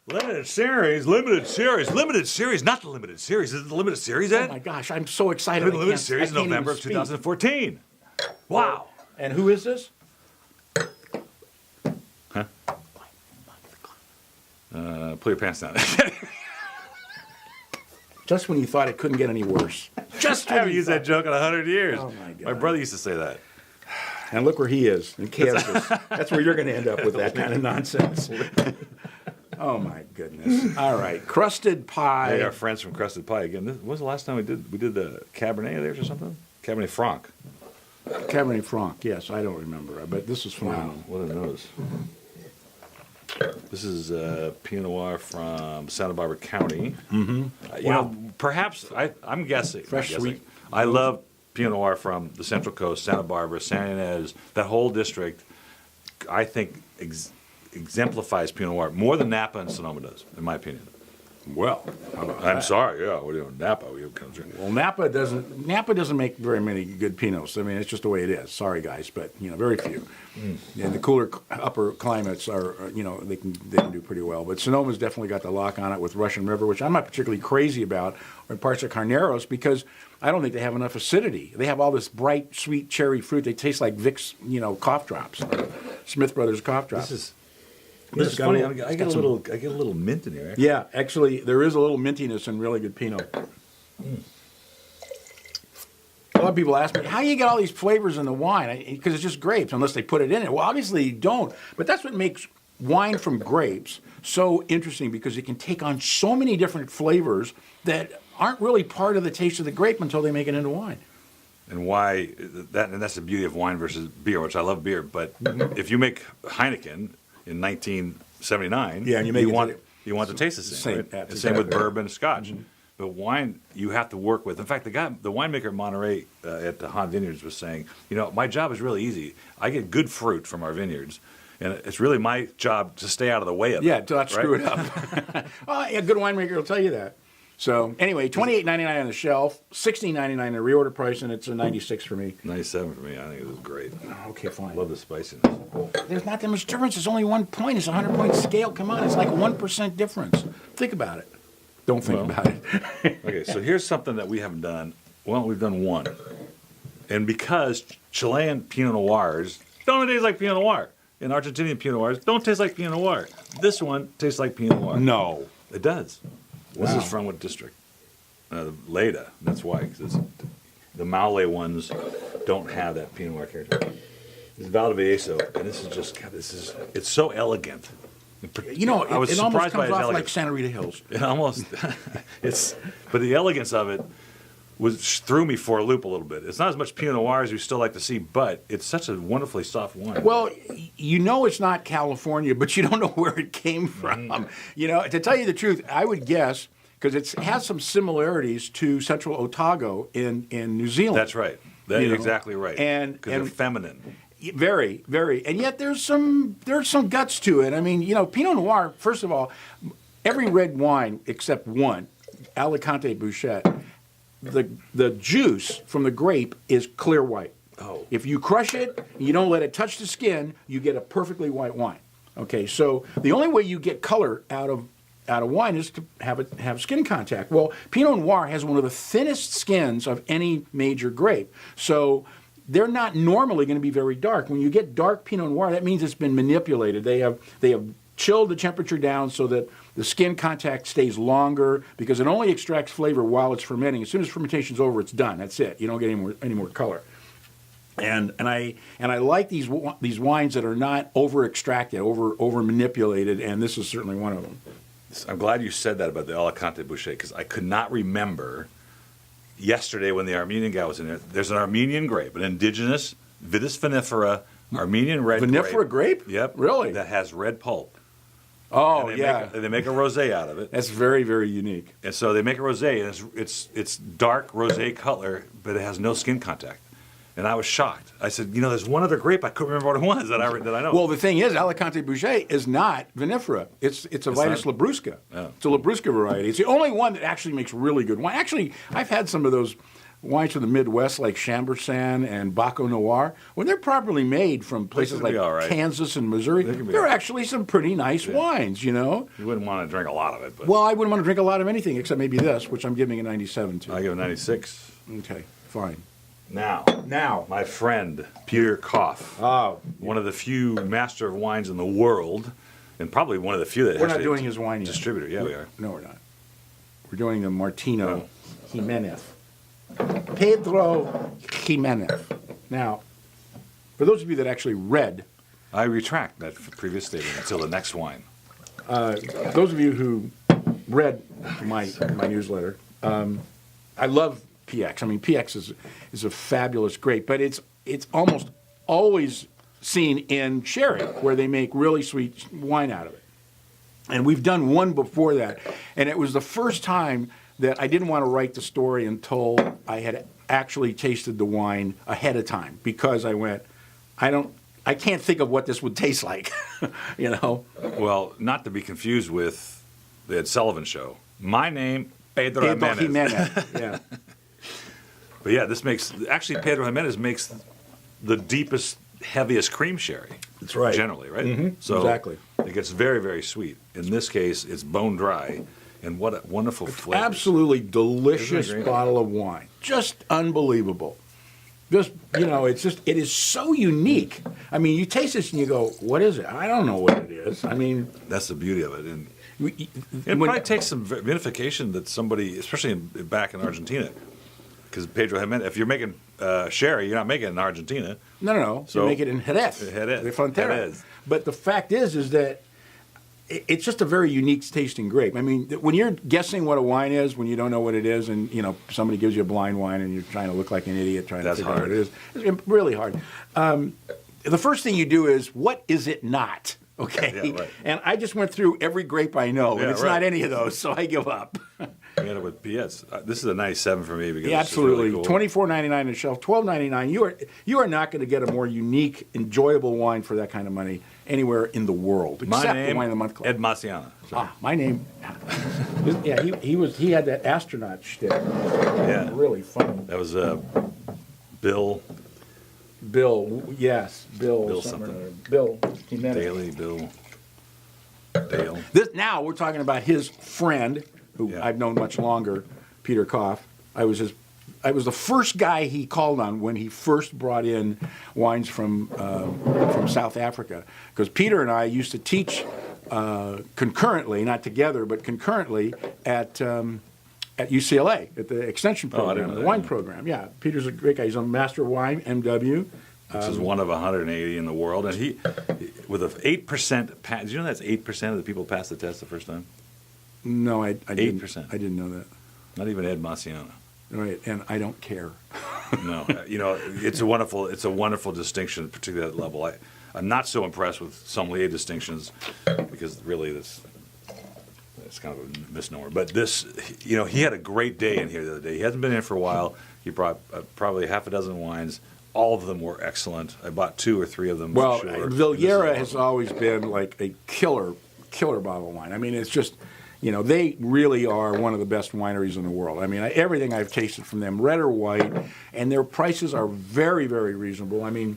Limited series, not the limited series. Is it the limited series, Ed? Oh my gosh, I'm so excited. The limited series in November of 2014. Wow. And who is this? Huh? Pull your pants down. Just when you thought it couldn't get any worse. Just I haven't used that joke in 100 years. Oh my God. My brother used to say that. And look where he is, in Kansas. That's where you're going to end up with that kind of nonsense. Oh my goodness! All right, crusted pie. Hey, our friends from Crusted Pie again. When was the last time we did the Cabernet of theirs or something? Cabernet Franc. Cabernet Franc. Yes, I don't remember, but this is phenomenal. Wow, what are those? This is Pinot Noir from Santa Barbara County. Mm-hmm. You know, perhaps I'm guessing. Fresh, sweet. I love Pinot Noir from the Central Coast, Santa Barbara, San Ynez, that whole district. I think exemplifies Pinot Noir more than Napa and Sonoma does, in my opinion. Well, I'm sorry, yeah, we're doing Napa. Well, Napa doesn't make very many good Pinots. I mean, it's just the way it is. Sorry, guys, but very few. And the cooler upper climates are, they can do pretty well. But Sonoma's definitely got the lock on it with Russian River, which I'm not particularly crazy about, or parts of Carneros, because I don't think they have enough acidity. They have all this bright, sweet cherry fruit. They taste like Vicks, cough drops, Smith Brothers cough drops. This is funny. I get a little mint in here. Actually. Yeah, actually, there is a little mintiness in really good Pinot. A lot of people ask me, how do you get all these flavors in the wine? Because it's just grapes, unless they put it in it. Well, obviously you don't. But that's what makes wine from grapes so interesting, because it can take on so many different flavors that aren't really part of the taste of the grape until they make it into wine. And that's the beauty of wine versus beer, which I love beer. But if you make Heineken in 1979, yeah, and you want to taste the same. Right? Exactly. Same with bourbon, Scotch. But wine, you have to work with. In fact, the winemaker at Monterey at the Han Vineyards was saying, my job is really easy. I get good fruit from our vineyards, and it's really my job to stay out of the way of it. Yeah, to not screw it up. Well, a good winemaker will tell you that. So anyway, $28.99 on the shelf, $16.99 the reorder price, and it's a 96 for me. 97 for me. I think it was great. Okay, fine. Love the spiciness. There's not that much difference. It's only 1 point. It's a 100-point scale. Come on, it's like 1% difference. Think about it. Don't think about it. Okay, so here's something that we haven't done. Well, we've done one. And because Chilean Pinot Noirs don't taste like Pinot Noir, and Argentinian Pinot Noirs don't taste like Pinot Noir, this one tastes like Pinot Noir. No. It does. This Wow. is from what district? Leda. That's why. 'Cause the Maule ones don't have that Pinot Noir character. This is Valdivieso, and it's so elegant. I was it almost surprised by comes its off elegance. like Santa Rita Hills. It almost, but the elegance of it threw me for a loop a little bit. It's not as much Pinot Noir as we still like to see, but it's such a wonderfully soft wine. Well, it's not California, but you don't know where it came from. To tell you the truth, I would guess, because it has some similarities to Central Otago in New Zealand. That's right. That's exactly right. Because they're feminine. Very, very. And yet there's some guts to it. I mean, Pinot Noir, first of all, every red wine except one, Alicante Bouchette, the juice from the grape is clear white. Oh. If you crush it, you don't let it touch the skin, you get a perfectly white wine. Okay, so the only way you get color out of wine is to have skin contact. Well, Pinot Noir has one of the thinnest skins of any major grape. So they're not normally going to be very dark. When you get dark Pinot Noir, that means it's been manipulated. They have chilled the temperature down so that the skin contact stays longer, because it only extracts flavor while it's fermenting. As soon as fermentation's over, it's done. That's it. You don't get any more color. And I like these wines that are not over extracted, over manipulated, and this is certainly one of them. I'm glad you said that about the Alicante Bouchette, because I could not remember yesterday when the Armenian guy was in there. There's an Armenian grape, an indigenous Vitis vinifera Armenian red vinifera grape. Yep. Really? That has red pulp. Oh, and yeah. They make a rosé out of it. That's very, very unique. And so they make a rosé, and it's dark rosé color, but it has no skin contact. And I was shocked. I said, there's one other grape I couldn't remember what it was that I know. Well, the thing is, Alicante Bouchette is not vinifera. It's a Vitis labrusca. Oh. It's a labrusca variety. It's the only one that actually makes really good wine. Actually, I've had some of those wines from the Midwest like Chambourcin and Baco Noir, when they're properly made from places like Kansas and Missouri, they're actually some pretty nice wines, you know? You wouldn't want to drink a lot of it. But. Well, I wouldn't want to drink a lot of anything except maybe this, which I'm giving a 97 to. I give a 96. Okay, fine. Now, my friend, Peter Koff. Oh. One of the few master of wines in the world, and probably one of the few that We're not doing his wine yet. Distributor, yeah, we are. No, we're not. We're doing the Martino Ximenx. Pedro Ximenx. Now, for those of you that actually read... I retract that previous statement until the next wine. Those of you who read my newsletter, I love PX. I mean, PX is a fabulous grape, but it's almost always seen in sherry, where they make really sweet wine out of it. And we've done one before that, and it was the first time that I didn't want to write the story until I had actually tasted the wine ahead of time, because I went, I can't think of what this would taste like, you know? Well, not to be confused with the Ed Sullivan Show. My name, Pedro Ximenx. Yeah. But yeah, this makes, actually Pedro Ximenx makes the deepest, heaviest cream sherry. That's right. Generally, right? Mm-hmm. So exactly. It gets very, very sweet. In this case, it's bone dry, and what a wonderful flavor. Absolutely delicious bottle of wine. Just unbelievable. Just, you know, it is so unique. I mean, you taste this and you go, what is it? I don't know what it is. I mean... That's the beauty of it. And it probably takes some vinification that somebody, especially back in Argentina, because Pedro Ximenx, if you're making sherry, you're not making it in Argentina. No. So you make it in Jerez. Jerez. De Frontera. But the fact is that it's just a very unique tasting grape. I mean, when you're guessing what a wine is, when you don't know what it is, and you know somebody gives you a blind wine and you're trying to look like an idiot trying to figure out what it is, it's really hard. The first thing you do is, what is it not? Okay, yeah, right. And I just went through every grape I know, and it's not any of those, so I give up. I got it with PS. This is a 97 for me because absolutely. It's just really cool. $24.99 on the shelf, $12.99. You are not going to get a more unique, enjoyable wine for that kind of money anywhere in the world, except the Wine of the Month Club. Ed Maciana. My name. Yeah, he had that astronaut shtick. Yeah, really funny. That was Bill. Bill, yes, Bill something. Bill Ximenx. Daily Bill. Dale. Now we're talking about his friend, who I've known much longer, Peter Koff. I was the first guy he called on when he first brought in wines from South Africa, because Peter and I used to teach concurrently, not together, but concurrently at UCLA at the extension program, the wine program. Yeah, Peter's a great guy. He's a master of wine, MW. Which is one of 180 in the world, and he with an 8% pass. Did you know that's 8% of the people pass the test the first time? No, I didn't. 8%. I didn't know that. Not even Ed Maciana. Right, and I don't care. No, you know, it's a wonderful distinction, particularly at that level. I'm not so impressed with sommelier distinctions because really that's kind of a misnomer. But this, you know, he had a great day in here the other day. He hasn't been in for a while. He brought probably half a dozen wines. All of them were excellent. I bought 2 or 3 of them. Well, sure. Villiera has always been like a killer bottle of wine. I mean, it's just, you know, they really are one of the best wineries in the world. I mean, everything I've tasted from them, red or white, and their prices are very, very reasonable. I mean,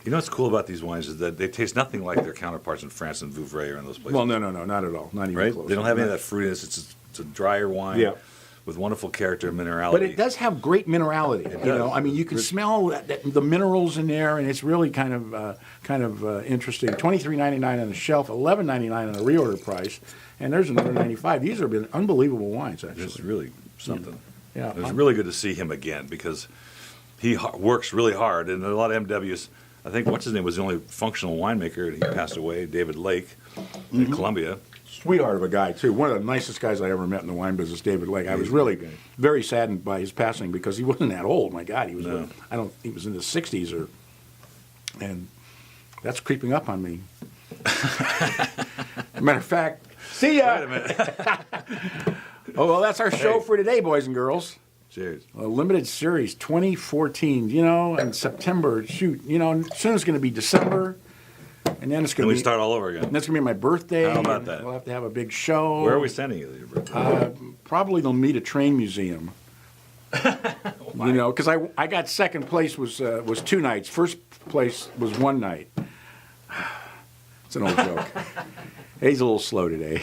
you know what's cool about these wines is that they taste nothing like their counterparts in France and Vouvray or in those places. Well, no, not at all. Not even close. They don't have any of that fruitiness. It's a drier wine. Yeah. With wonderful character and minerality. But it does have great minerality. You know, I mean, you can smell the minerals in there, and it's really kind of interesting. $23.99 on the shelf, $11.99 on the reorder price, and there's another $95. These have been unbelievable wines, actually. It's really something. Yeah. It was really good to see him again because he works really hard, and a lot of MWs. I think what's his name was the only functional winemaker, and he passed away. David Lake in Columbia. Sweetheart of a guy, too. One of the nicest guys I ever met in the wine business, David Lake. I was really very saddened by his passing because he wasn't that old. My God, he was. He was in his 60s, and that's creeping up on me. Matter of fact, see ya. Wait a minute. Oh well, that's our show for today, boys and girls. Cheers. A limited series, 2014. You know, in September. Shoot, you know, soon it's going to be December. And then it's going to be. We start all over again. And that's going to be my birthday. How about that? We'll have to have a big show. Where are we sending you? Your birthday? Probably they'll meet a train museum. You know, because I got second place was 2 nights. First place was 1 night. It's an old joke. He's a little slow today.